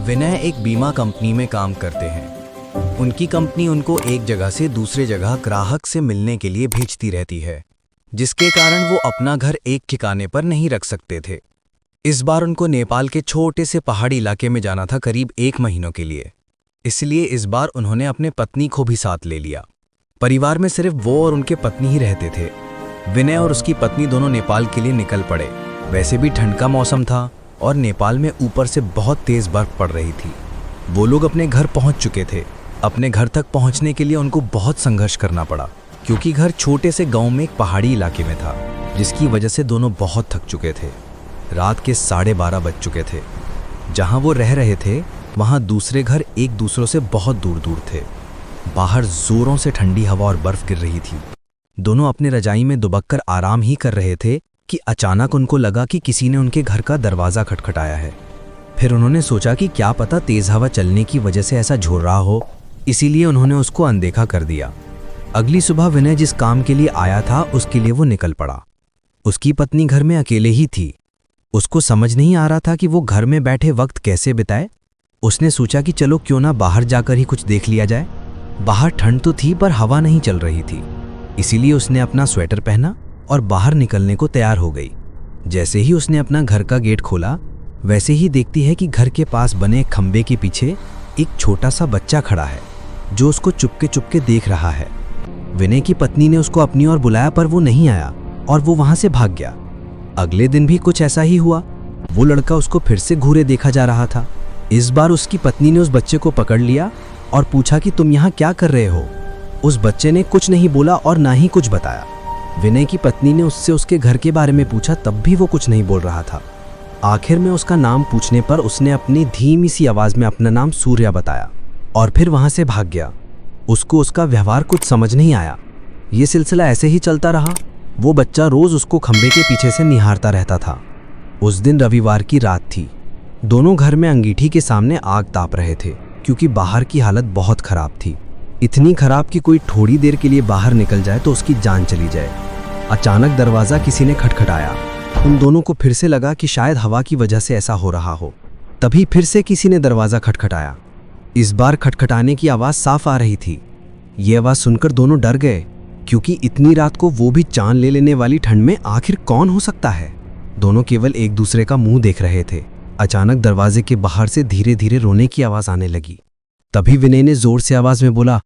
विनय एक बीमा कंपनी में काम करते हैं। उनकी कंपनी उनको एक जगह से दूसरे जगह ग्राहक से मिलने के लिए भेजती रहती है, जिसके कारण वो अपना घर एक ठिकाने पर नहीं रख सकते थे। इस बार उनको नेपाल के छोटे से पहाड़ी इलाके में जाना था करीब 1 महीनों के लिए। इसलिए इस बार उन्होंने अपने पत्नी को भी साथ ले लिया। परिवार में सिर्फ वो और उनके पत्नी ही रहते थे। विनय और उसकी पत्नी दोनों नेपाल के लिए निकल पड़े। वैसे भी ठंड का मौसम था और नेपाल में ऊपर से बहुत तेज बर्फ पड़ रही थी। वो लोग अपने घर पहुंच चुके थे। अपने घर तक पहुंचने के लिए उनको बहुत संघर्ष करना पड़ा, क्योंकि घर छोटे से गांव में एक पहाड़ी इलाके में था, जिसकी वजह से दोनों बहुत थक चुके थे। रात के 12:30 बज चुके थे। जहां वो रह रहे थे वहां दूसरे घर एक दूसरों से बहुत दूर दूर थे। बाहर जोरों से ठंडी हवा और बर्फ गिर रही थी। दोनों अपने रजाई में दुबक कर आराम ही कर रहे थे कि अचानक उनको लगा कि किसी ने उनके घर का दरवाज़ा खटखटाया है। फिर उन्होंने सोचा कि क्या पता तेज हवा चलने की वजह से ऐसा झुर्र रहा हो, इसीलिए उन्होंने उसको अनदेखा कर दिया। अगली सुबह विनय जिस काम के लिए आया था उसके लिए वो निकल पड़ा। उसकी पत्नी घर में अकेले ही थी। उसको समझ नहीं आ रहा था कि वो घर में बैठे वक्त कैसे बिताए। उसने सोचा कि चलो क्यों ना बाहर जाकर ही कुछ देख लिया जाए। बाहर ठंड तो थी पर हवा नहीं चल रही थी, इसीलिए उसने अपना स्वेटर पहना और बाहर निकलने को तैयार हो गई। जैसे ही उसने अपना घर का गेट खोला, वैसे ही देखती है कि घर के पास बने खंबे के पीछे एक छोटा सा बच्चा खड़ा है, जो उसको चुपके चुपके देख रहा है। विनय की पत्नी ने उसको अपनी ओर बुलाया पर वो नहीं आया और वो वहां से भाग गया। अगले दिन भी कुछ ऐसा ही हुआ। वो लड़का उसको फिर से घूरे देखा जा रहा था। इस बार उसकी पत्नी ने उस बच्चे को पकड़ लिया और पूछा कि तुम यहाँ क्या कर रहे हो। उस बच्चे ने कुछ नहीं बोला और ना ही कुछ बताया। विनय की पत्नी ने उससे उसके घर के बारे में पूछा, तब भी वो कुछ नहीं बोल रहा था। आखिर में उसका नाम पूछने पर उसने अपनी धीमी सी आवाज में अपना नाम सूर्या बताया और फिर वहां से भाग गया। उसको उसका व्यवहार कुछ समझ नहीं आया। ये सिलसिला ऐसे ही चलता रहा। वो बच्चा रोज उसको खंबे के पीछे से निहारता रहता था। उस दिन रविवार की रात थी। दोनों घर में अंगीठी के सामने आग ताप रहे थे, क्योंकि बाहर की हालत बहुत खराब थी। इतनी खराब कि कोई थोड़ी देर के लिए बाहर निकल जाए तो उसकी जान चली जाए। अचानक दरवाज़ा किसी ने खटखटाया। उन दोनों को फिर से लगा कि शायद हवा की वजह से ऐसा हो रहा हो। तभी फिर से किसी ने दरवाज़ा खटखटाया। इस बार खटखटाने की आवाज़ साफ आ रही थी। ये आवाज़ सुनकर दोनों डर गए, क्योंकि इतनी रात को वो भी जान ले लेने वाली ठंड में आखिर कौन हो सकता है। दोनों केवल एक दूसरे का मुंह देख रहे थे। अचानक दरवाजे के बाहर से धीरे धीरे रोने की आवाज़ आने लगी। तभी विनय ने जोर से आवाज़ में बोला,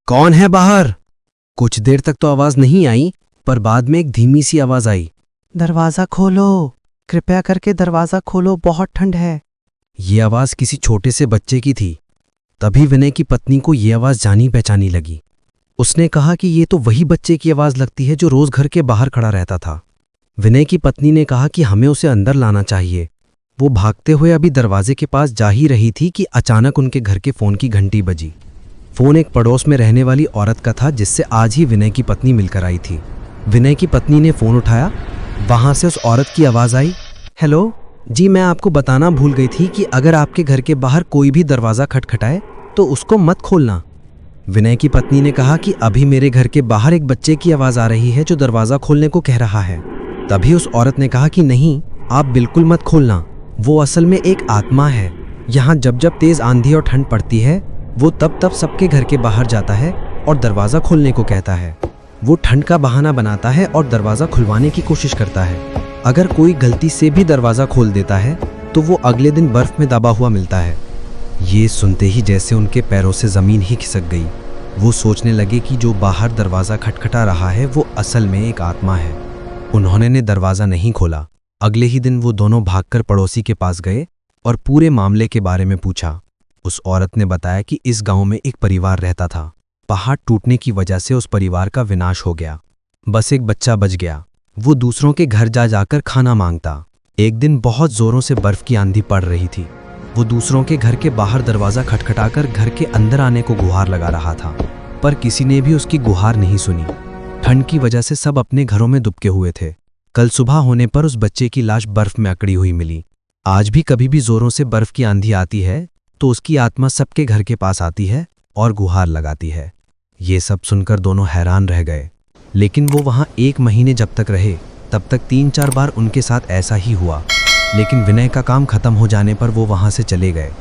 कौन है बाहर। कुछ देर तक तो आवाज़ नहीं आई, पर बाद में एक धीमी सी आवाज़ आई, दरवाज़ा खोलो, कृपया करके दरवाज़ा खोलो, बहुत ठंड है। ये आवाज़ किसी छोटे से बच्चे की थी। तभी विनय की पत्नी को ये आवाज़ जानी पहचानी लगी। उसने कहा कि ये तो वही बच्चे की आवाज़ लगती है जो रोज़ घर के बाहर खड़ा रहता था। विनय की पत्नी ने कहा कि हमें उसे अंदर लाना चाहिए। वो भागते हुए अभी दरवाजे के पास जा ही रही थी कि अचानक उनके घर के फ़ोन की घंटी बजी। फ़ोन एक पड़ोस में रहने वाली औरत का था, जिससे आज ही विनय की पत्नी मिलकर आई थी। विनय की पत्नी ने फ़ोन उठाया। वहाँ से उस औरत की आवाज़ आई, हेलो जी, मैं आपको बताना भूल गई थी कि अगर आपके घर के बाहर कोई भी दरवाज़ा खटखटाए तो उसको मत खोलना। विनय की पत्नी ने कहा कि अभी मेरे घर के बाहर एक बच्चे की आवाज़ आ रही है जो दरवाज़ा खोलने को कह रहा है। तभी उस औरत ने कहा कि नहीं, आप बिल्कुल मत खोलना, वो असल में एक आत्मा है। यहाँ जब जब तेज़ आंधी और ठंड पड़ती है, वो तब तब सबके घर के बाहर जाता है और दरवाज़ा खोलने को कहता है। वो ठंड का बहाना बनाता है और दरवाज़ा खुलवाने की कोशिश करता है। अगर कोई गलती से भी दरवाज़ा खोल देता है तो वो अगले दिन बर्फ़ में दबा हुआ मिलता है। ये सुनते ही जैसे उनके पैरों से ज़मीन ही खिसक गई। वो सोचने लगे कि जो बाहर दरवाज़ा खटखटा रहा है वो असल में एक आत्मा है। उन्होंने दरवाज़ा नहीं खोला। अगले ही दिन वो दोनों भागकर पड़ोसी के पास गए और पूरे मामले के बारे में पूछा। उस औरत ने बताया कि इस गांव में एक परिवार रहता था। पहाड़ टूटने की वजह से उस परिवार का विनाश हो गया। बस एक बच्चा बच गया। वो दूसरों के घर जा जाकर खाना मांगता। एक दिन बहुत जोरों से बर्फ की आंधी पड़ रही थी। वो दूसरों के घर के बाहर दरवाज़ा खटखटाकर घर के अंदर आने को गुहार लगा रहा था, पर किसी ने भी उसकी गुहार नहीं सुनी। ठंड की वजह से सब अपने घरों में दुबके हुए थे। कल सुबह होने पर उस बच्चे की लाश बर्फ में अकड़ी हुई मिली। आज भी कभी भी जोरों से बर्फ की आंधी आती है तो उसकी आत्मा सबके घर के पास आती है और गुहार लगाती है। ये सब सुनकर दोनों हैरान रह गए। लेकिन वो वहाँ 1 महीने जब तक रहे तब तक 3-4 बार उनके साथ ऐसा ही हुआ। लेकिन विनय का काम खत्म हो जाने पर वो वहाँ से चले गए।